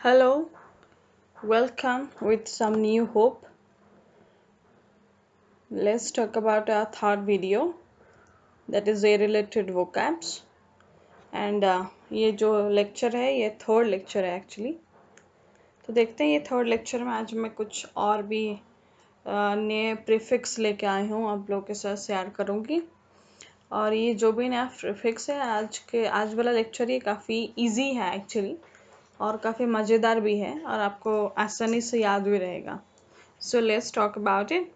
Hello, welcome with some new hope. Let's talk about our third video, that is a related vocabs. And ये जो lecture है ये third lecture है actually. तो देखते हैं ये थर्ड लेक्चर में आज मैं कुछ और भी नए प्रीफिक्स लेके आई हूँ, आप लोगों के साथ शेयर करूँगी. और ये जो भी नया प्रीफिक्स है आज वाला लेक्चर ये काफ़ी इजी है एक्चुअली, और काफ़ी मज़ेदार भी है और आपको आसानी से याद भी रहेगा. So let's talk about it.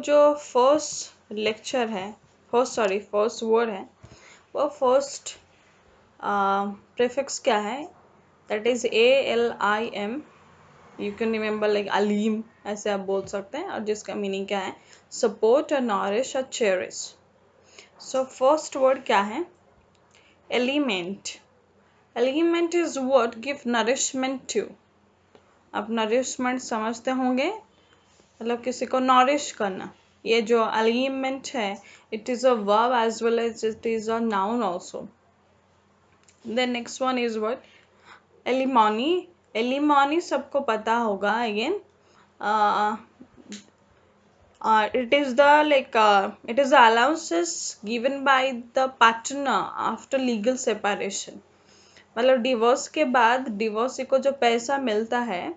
जो फर्स्ट लेक्चर है, फर्स्ट वर्ड है, वो फर्स्ट प्रीफिक्स क्या है? That is ALIM. You can remember like Aleem, ऐसे आप बोल सकते हैं. और जिसका मीनिंग क्या है? सपोर्ट और नॉरिश और चेरिश. सो फर्स्ट वर्ड क्या है? Element. Element is what give nourishment to. आप नरिशमेंट समझते होंगे, मतलब किसी को नॉरिश करना. ये जो अलीमेंट है, it is a verb as well as it is a noun also. Then next one is what? Alimony. Alimony सबको पता होगा. Again it is the allowances given by the partner after legal separation. मतलब divorce के बाद divorcee को जो पैसा मिलता है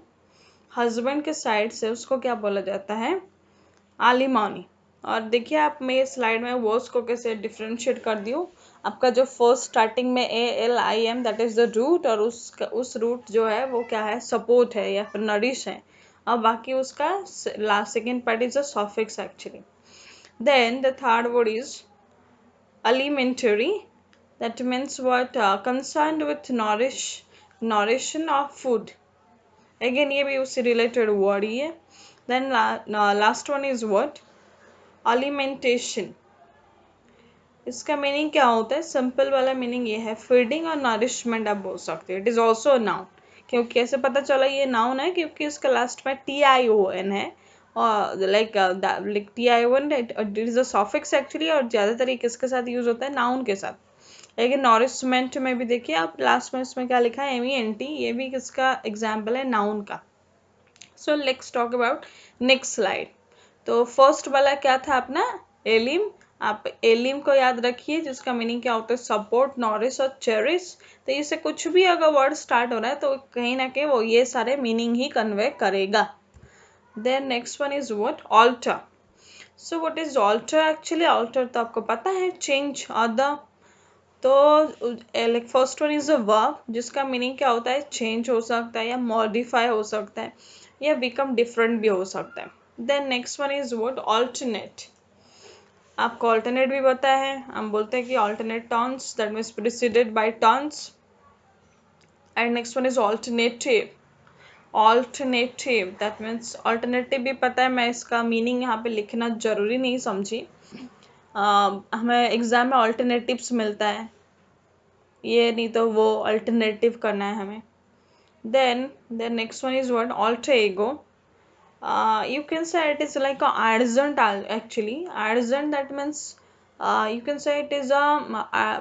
हस्बैंड के साइड से, उसको क्या बोला जाता है? आलिमानी. और देखिए आप, मैं स्लाइड में वर्ड्स को कैसे डिफ्रेंशिएट कर दी हूँ. आपका जो फर्स्ट स्टार्टिंग में ALIM, that is the root, और उस रूट जो है वो क्या है? सपोर्ट है या फिर नरिश है. और बाकी उसका last second part is a suffix actually. Then the third word is alimentary. That means what? Concerned with nourishing of food. Again ये भी उससे रिलेटेड वर्ड ही है. Then last one is what? alimentation. इसका मीनिंग क्या होता है? Simple वाला मीनिंग ये है, फीडिंग और नरिशमेंट आप बोल सकते हो. It is also noun. क्योंकि कैसे पता चला ये नाउन है? क्योंकि इसका लास्ट में TION है, और like TION it is a suffix actually. और ज़्यादातर ये किसके साथ यूज होता है? नाउन के साथ. लेकिन नॉरिशमेंट में भी देखिए आप, लास्ट में इसमें क्या लिखा है? MENT. ये भी किसका एग्जाम्पल है? नाउन का. So let's talk about next slide. तो फर्स्ट वाला क्या था अपना? एलिम. आप एलिम को याद रखिए, जिसका मीनिंग क्या होता है? सपोर्ट, नॉरिश और चेरिश. तो इससे कुछ भी अगर वर्ड स्टार्ट हो रहा है तो कहीं ना कहीं वो ये सारे मीनिंग ही कन्वे करेगा. Then next one is what? Alter. So what is alter actually? Alter तो आपको पता है, चेंज अदर. तो like first one is a verb, जिसका मीनिंग क्या होता है? चेंज हो सकता है या मॉडिफाई हो सकता है या बिकम डिफरेंट भी हो सकता है. Then next one is what? Alternate. आपको ऑल्टरनेट भी पता है, हम बोलते हैं कि alternate turns, that means preceded by turns. And next one is alternative. Alternative that means alternative भी पता है, मैं इसका मीनिंग यहाँ पे लिखना जरूरी नहीं समझी. हमें एग्जाम में ऑल्टरनेटिव्स मिलता है, ये नहीं तो वो अल्टरनेटिव करना है हमें. Then next one is what? Alter ego. You can say it is like a adjunct actually. Adjunct, that means you can say it is a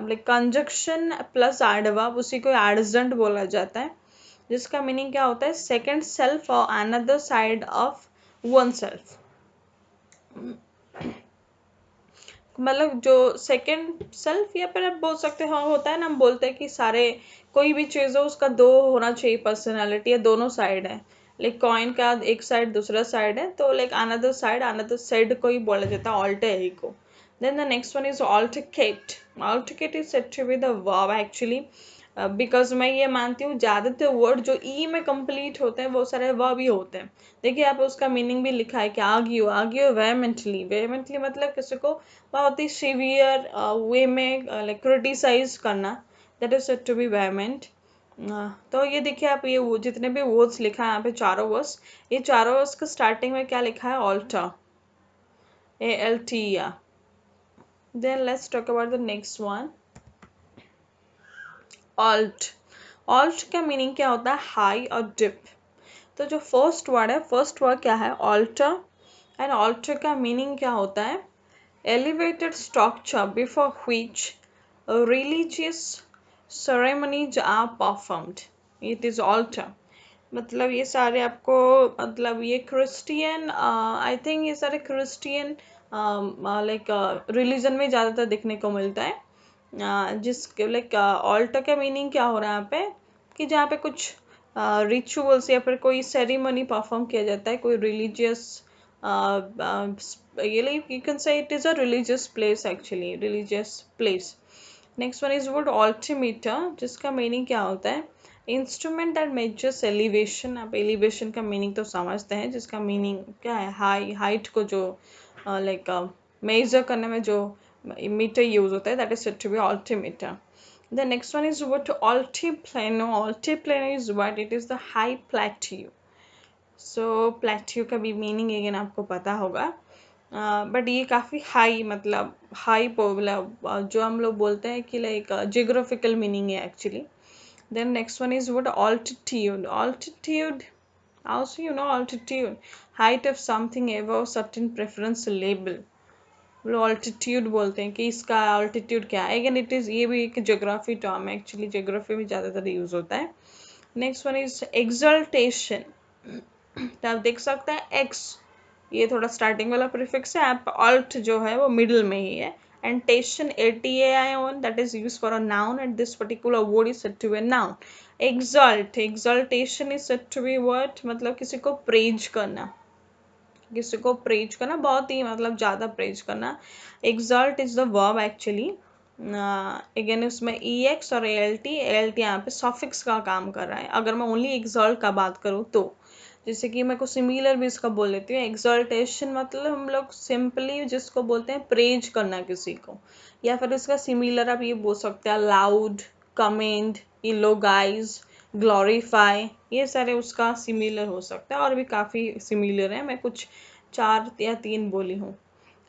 like conjunction plus adverb, उसी को adjunct बोला जाता है. जिसका meaning क्या होता है? Second self और another side of one self. मतलब जो सेकेंड सेल्फ, या फिर आप बोल सकते हो, होता है ना, हम बोलते हैं कि सारे कोई भी चीज़ हो उसका दो होना चाहिए पर्सनालिटी, या दोनों साइड है. लाइक कॉइन का एक साइड दूसरा साइड है, तो लाइक अनदर साइड को ही बोला जाता है alter ego. Then the next one is altercate. Altercate is said to be the verb actually, because मैं ये मानती हूँ ज़्यादातर वर्ड जो ई में कंप्लीट होते हैं वो सारे वर्ब ही होते हैं. देखिए आप, उसका मीनिंग भी लिखा है कि आर्ग्यू. आर्ग्यू वेहेमेंटली. वेहेमेंटली मतलब किसी को बहुत ही सीवियर वे में लाइक क्रिटिसाइज करना, that is said to be vehement. तो ये देखिए आप, ये वो जितने भी वर्ड्स लिखा है यहाँ पे, चारों वर्ड्स, ये चारों वर्ड्स का स्टार्टिंग में क्या लिखा है? Alter, ALT. Then let's talk about the next one, alt. Alt का मीनिंग क्या होता है? हाई और डिप. तो जो फर्स्ट वर्ड है, फर्स्ट वर्ड क्या है? ऑल्टर. एंड ऑल्टर का मीनिंग क्या होता है? Elevated structure before which religious ceremonies are performed. It is altar. मतलब ये सारे आपको, मतलब ये क्रिश्चियन, आई थिंक ये सारे क्रिश्चियन लाइक रिलीजन में ज़्यादातर देखने को मिलता है। जिस लाइक ऑल्टर का मीनिंग क्या हो रहा है यहाँ पे, कि जहाँ पे कुछ रिचुअल्स या फिर कोई सेरेमनी परफॉर्म किया जाता है, कोई रिलीजियस, ये लाइक यू कैन से it is a religious place, actually religious place. Next one is word altimeter, जिसका मीनिंग क्या होता है, इंस्ट्रूमेंट दैट मेजर्स एलिवेशन। आप एलिवेशन का मीनिंग तो समझते हैं, जिसका मीनिंग क्या है, हाइट को जो लाइक मेजर करने में जो मीटर यूज होता है, that is said to be altimeter. The next one is what altiplano. Altiplano is what? It is the high plateau. So plateau का भी मीनिंग अगेन आपको पता होगा, बट ये काफ़ी हाई, मतलब हाई मतलब जो हम लोग बोलते हैं कि लाइक जियोग्राफिकल मीनिंग है actually. Then next one is what? Altitude. Altitude. Also, you know, altitude. Height of something above certain preference level. वो ऑल्टीट्यूड बोलते हैं कि इसका ऑल्टीट्यूड क्या है। अगेन इट इज़, ये भी एक ज्योग्राफी टर्म है, एक्चुअली ज्योग्राफी में ज़्यादातर यूज होता है। Next one is exaltation. तो आप देख सकते हैं एक्स, ये थोड़ा स्टार्टिंग वाला प्रीफिक्स है, आप ऑल्ट जो है वो मिडिल में ही है, एंड टेशन ATAION, that is use for a noun, and this particular word is said to be a noun. Exult, exultation is said to be word, मतलब किसी को प्रेज करना, किसी को प्रेज करना, बहुत ही मतलब ज़्यादा प्रेज करना। Exalt is the verb actually. Again उसमें EX और ALT यहाँ पे सॉफिक्स का काम कर रहा है। अगर मैं ओनली एक्सल्ट का बात करूँ तो, जैसे कि मैं को सिमिलर भी इसका बोल लेती हूँ। एक्सल्टेशन मतलब हम लोग सिंपली जिसको बोलते हैं प्रेज करना किसी को, या फिर उसका सिमिलर आप ये बोल सकते हैं लाउड, कमेंड, इलोगाइज, ग्लोरीफाई, ये सारे उसका सिमिलर हो सकता है, और भी काफ़ी सिमिलर है, मैं कुछ 4 या 3 बोली हूँ।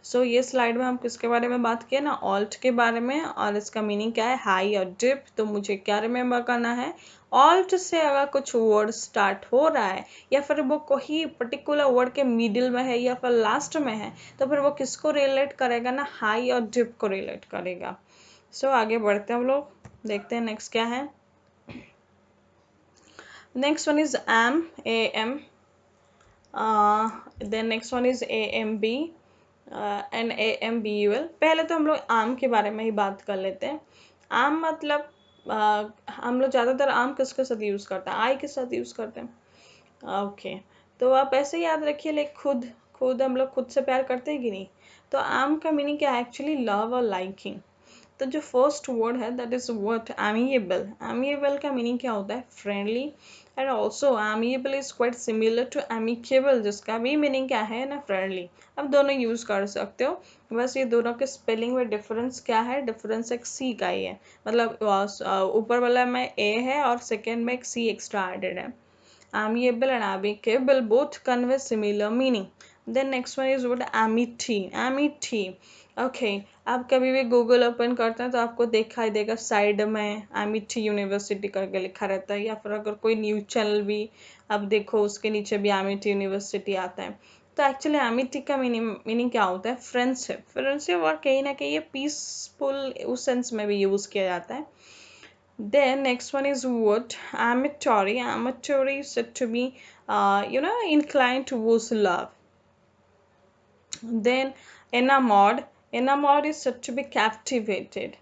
सो ये स्लाइड में हम किसके बारे में बात किए ना, ऑल्ट के बारे में, और इसका मीनिंग क्या है, हाई और डिप। तो मुझे क्या रिमेम्बर करना है, ऑल्ट से अगर कुछ वर्ड स्टार्ट हो रहा है, या फिर वो कोई पर्टिकुलर वर्ड के मिडिल में है या फिर लास्ट में है, तो फिर वो किसको रिलेट करेगा ना, हाई और डिप को रिलेट करेगा। सो आगे बढ़ते हैं हम लोग, देखते हैं नेक्स्ट क्या है। Next one is AM. Then next one is AMB and AMBUL। पहले तो हम लोग आम के बारे में ही बात कर लेते हैं। आम मतलब हम लोग ज़्यादातर आम किसके साथ यूज़ करते हैं, आई के साथ यूज़ करते हैं। ओके, तो आप ऐसे याद रखिए, लाइक खुद खुद हम लोग खुद से प्यार करते हैं कि नहीं। तो आम का मीनिंग क्या है, एक्चुअली लव और लाइकिंग। तो जो फर्स्ट वर्ड है that is word amiable. Amiable का मीनिंग क्या होता है, friendly, and also amiable is quite similar to amicable, जिसका भी मीनिंग क्या है ना, फ्रेंडली। अब दोनों यूज कर सकते हो, बस ये दोनों के स्पेलिंग में डिफरेंस क्या है, डिफरेंस एक सी का ही है, मतलब ऊपर वाला में ए है और सेकेंड में एक सी एक्स्ट्रा एडेड है। Amiable and amicable both convey similar meaning. Then next one is what, amity. Amity. Okay, आप कभी भी गूगल ओपन करते हैं तो आपको दिखाई देगा साइड में एमिटी यूनिवर्सिटी करके लिखा रहता है, या फिर अगर कोई न्यूज चैनल भी आप देखो उसके नीचे भी एमिटी यूनिवर्सिटी आता है। तो एक्चुअली एमिटी का मीनिंग क्या होता है, फ्रेंडशिप। फ्रेंडशिप और कहीं ना कहीं ये पीसफुल उस सेंस में भी यूज़ किया जाता है। Then next one is what, amatory. Amatory is said to be, inclined towards love. Then enamored. Enamored is said to be captivated.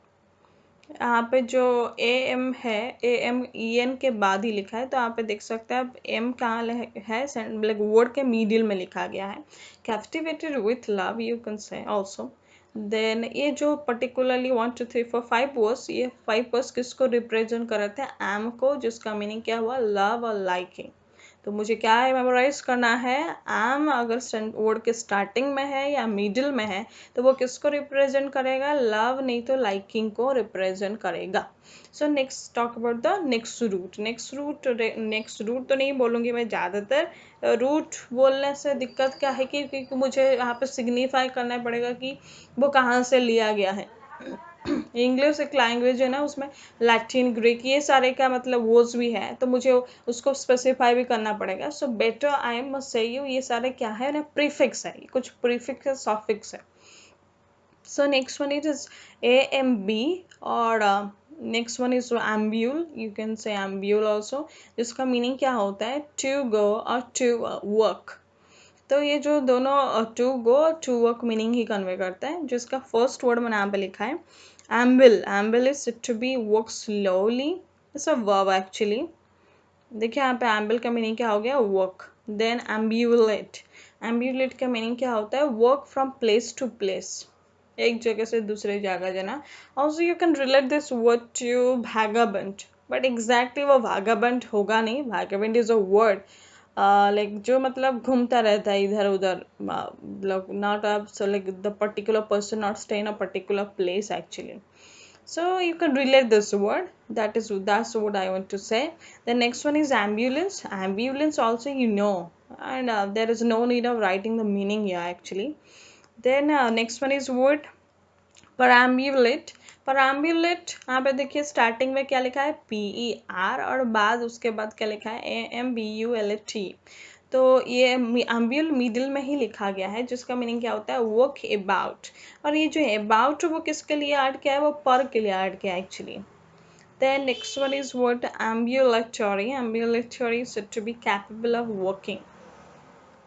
यहाँ पे जो AM है, AMEN के बाद ही लिखा है, तो यहाँ पे देख सकते हैं आप M कहाँ है, like वर्ड के मिडिल में लिखा गया है। Captivated with love you can say also. देन ये जो पर्टिकुलरली 1 2 3 4 5 वर्ड्स, ये 5 वर्ड्स किसको रिप्रेजेंट कर रहे थे, एम को, जिसका मीनिंग क्या हुआ, लव और लाइकिंग। तो मुझे क्या है, मेमोराइज करना है, एम अगर वर्ड के स्टार्टिंग में है या मिडिल में है तो वो किसको रिप्रेजेंट करेगा, लव, नहीं तो लाइकिंग को रिप्रेजेंट करेगा। So next talk about the next root. Next root तो नहीं बोलूँगी मैं, ज़्यादातर रूट बोलने से दिक्कत क्या है कि क्योंकि मुझे यहाँ पे सिग्निफाई करना पड़ेगा कि वो कहाँ से लिया गया है। इंग्लिश एक लैंग्वेज है ना, उसमें लैटिन, ग्रीक, ये सारे का मतलब वर्ड्स भी है, तो मुझे उसको स्पेसिफाई भी करना पड़ेगा। So better I must say you, ये सारे क्या है ना, प्रीफिक्स है, कुछ प्रीफिक्स है, सॉफिक्स है। So next one it is AMB, और next one is amble, you can say amble also, जिसका मीनिंग क्या होता है, टू गो और टू वर्क। तो ये जो दोनों टू गो और टू वर्क मीनिंग ही कन्वे करता है। जिसका फर्स्ट वर्ड मैंने यहाँ पे लिखा है amble, amble is to be work slowly, it's a verb actually. देखिए यहाँ पे एम्बिल का मीनिंग क्या हो गया, वर्क। देन एम्ब्यूलेट, एम्ब्यूलेट का मीनिंग क्या होता है, work from place to place, एक जगह से दूसरे जगह जाना। Also you can relate this word to vagabond, but exactly वो vagabond होगा नहीं, vagabond is a word like जो मतलब घूमता रहता है इधर उधर, not a so like the particular person not stay in a particular place actually. So you can relate this word. That's what I want to say. The next one is ambulance. Ambulance also you know, and there is no need of writing the meaning here actually. Then next one is word परम्बुलेट। परम्बुलेट यहाँ पे देखिए starting में क्या लिखा है, PER, और बाद उसके बाद क्या लिखा है, AMBULAT। तो ये एम्ब्यूल मिडिल में ही लिखा गया है, जिसका मीनिंग क्या होता है, वर्क अबाउट। और ये जो अबाउट वो किसके लिए ऐड किया है, वो पर के लिए ऐड किया है actually. Then next one is word ambulatory. Ambulatory is to be capable of working.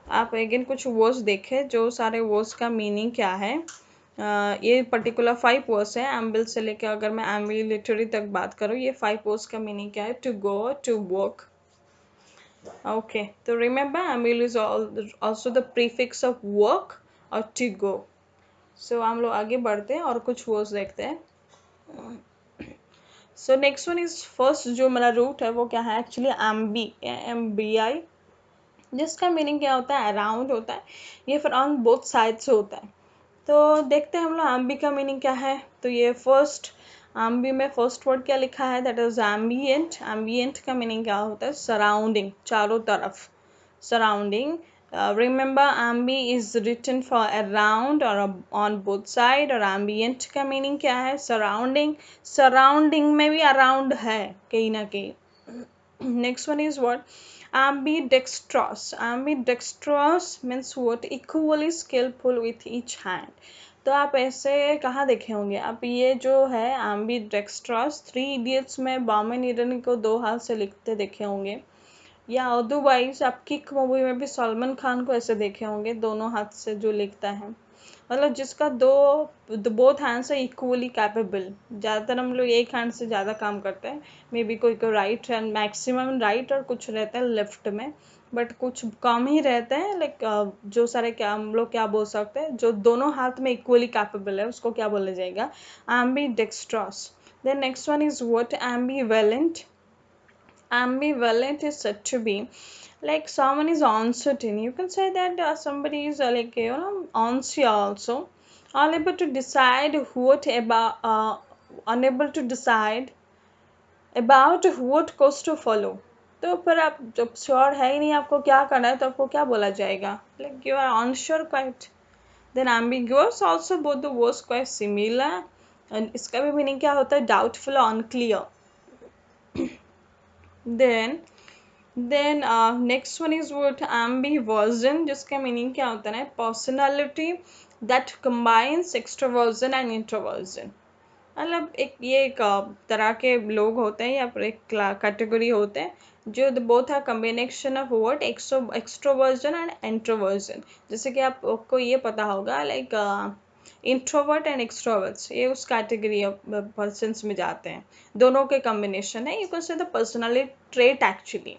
आप अगेन कुछ वर्ड्स देखें, जो सारे वर्ड्स का मीनिंग क्या है। ये पर्टिकुलर 5 वर्ड्स है, एम्बिल से लेकर अगर मैं एम्बिलेटरी तक बात करूँ, ये 5 वर्ड्स का मीनिंग क्या है, to go, to work. Okay, तो remember amble is also the prefix of work और टू गो। सो हम लोग आगे बढ़ते हैं और कुछ वर्ड्स देखते हैं। सो नेक्स्ट वन इज फर्स्ट जो मेरा रूट है वो क्या है एक्चुअली, एम्बी, AMBI, जिसका मीनिंग क्या होता है, अराउंड होता है, ये फिर ऑन बोथ साइड से होता है। तो देखते हैं हम लोग एम्बी का मीनिंग क्या है। तो ये फर्स्ट एम्बी में फर्स्ट वर्ड क्या लिखा है, दैट इज एम्बियंट। एम्बियंट का मीनिंग क्या होता है, सराउंडिंग, चारों तरफ, surrounding. Remember ambi is written for around और ऑन बोथ साइड, और एम्बियंट का मीनिंग क्या है, सराउंडिंग। सराउंडिंग में भी अराउंड है कहीं ना कहीं। Next one is what, ambidextrous. Ambidextrous means what, equally skillful with each hand. तो आप ऐसे कहाँ देखे होंगे आप, ये जो है ambidextrous, 3 इडियट्स में बॉमन ईरानी को 2 हाथ से लिखते देखे होंगे, या अदरवाइज आप किक मूवी में भी सलमान खान को ऐसे देखे होंगे, दोनों हाथ से जो लिखता है, मतलब जिसका बोथ हैंड से इक्वली कैपेबल। ज़्यादातर हम लोग एक हैंड से ज़्यादा काम करते हैं, मे बी कोई राइट हैंड, मैक्सिमम राइट, और कुछ रहता है लेफ्ट में, बट कुछ कम ही रहते हैं लाइक जो सारे क्या हम लोग क्या बोल सकते हैं, जो दोनों हाथ में इक्वली कैपेबल है उसको क्या बोला जाएगा, ambidextrous. Then next one is what, ambivalent. Ambivalent is said to be like someone is uncertain. You can say that somebody is like unsure also, unable to decide what about, unable to decide about what course to follow. तो फिर आप जब sure है ही नहीं आपको क्या करना है, तो आपको क्या बोला जाएगा, like you are unsure quite. Then ambiguous also, both the words quite similar, and इसका भी मीनिंग क्या होता है, doubtful or unclear. Then next one is what, ambiversion, जिसका मीनिंग क्या होता है, personality that combines extroversion and introversion. मतलब एक तरह के लोग होते हैं या फिर एक कैटेगरी होते हैं जो बोथ है combination of word extroversion and introversion. जैसे कि आपको ये पता होगा लाइक इंट्रोवर्ट एंड एक्सट्रोवर्ट्स, ये उस कैटेगरी ऑफ पर्सन्स में जाते हैं, दोनों के कॉम्बिनेशन है। यू कैन से the personality trait actually,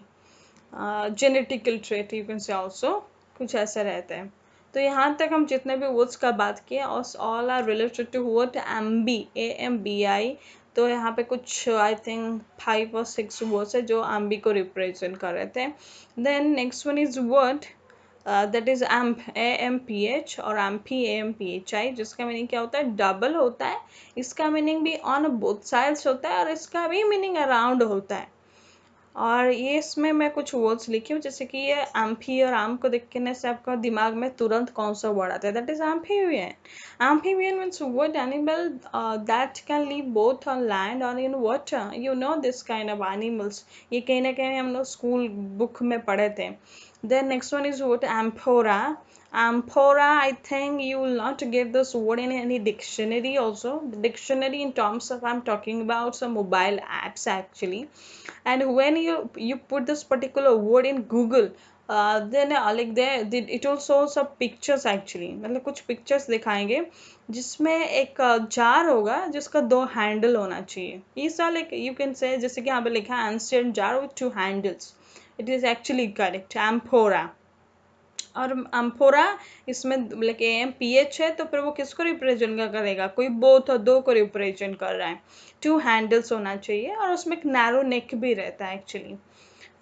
genetical trait you can से ऑल्सो, कुछ ऐसे रहते हैं। तो यहाँ तक हम जितने भी वर्ड्स का बात किए all are related to word ambi, AMBI। तो यहाँ पे कुछ आई थिंक 5 और 6 वर्ड्स है जो एम्बी को रिप्रेजेंट कर रहे थे। Then next one is word that is amph, AMPH, और एम्पी AMPHI, जिसका मीनिंग क्या होता है, डबल होता है। इसका मीनिंग भी ऑन बोथ साइड्स होता है और इसका भी मीनिंग अराउंड होता है। और ये इसमें मैं कुछ वर्ड्स लिखी हूँ, जैसे कि ये एम्फी और आम को देखने से आपका दिमाग में तुरंत कौन सा वर्ड आता है, that is amphibian. Amphibian means would animal that can live both on land और in water, you know this kind of animals. ये कहीं ना कहीं हम लोग स्कूल बुक में पढ़े थे। Then next one is what? Amphora. Amphora, I think you will not get this word in any dictionary also. The dictionary in terms of, I'm talking about some mobile apps actually. And when you put this particular word in Google, then like there it will show some pictures actually. मतलब कुछ pictures दिखाएंगे जिसमें एक jar होगा जिसका दो handle होना चाहिए. इस लाइक यू कैन से जैसे कि यहाँ पे लिखा है ancient jar with two handles. It is actually correct. Amphora. और अम्फोरा इसमें लाइक एम पी एच है तो फिर वो किसको रिप्रेजेंट करेगा? कोई बोथ और दो को रिप्रेजेंट कर रहा है. टू हैंडल्स होना चाहिए और उसमें एक नैरो नेक भी रहता है actually.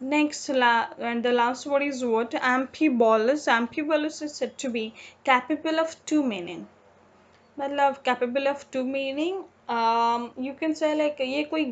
Next, and the last word is what? Amphibolus. Amphibolus is said to be capable of two meaning. मतलब capable of two meaning. You can say like ये कोई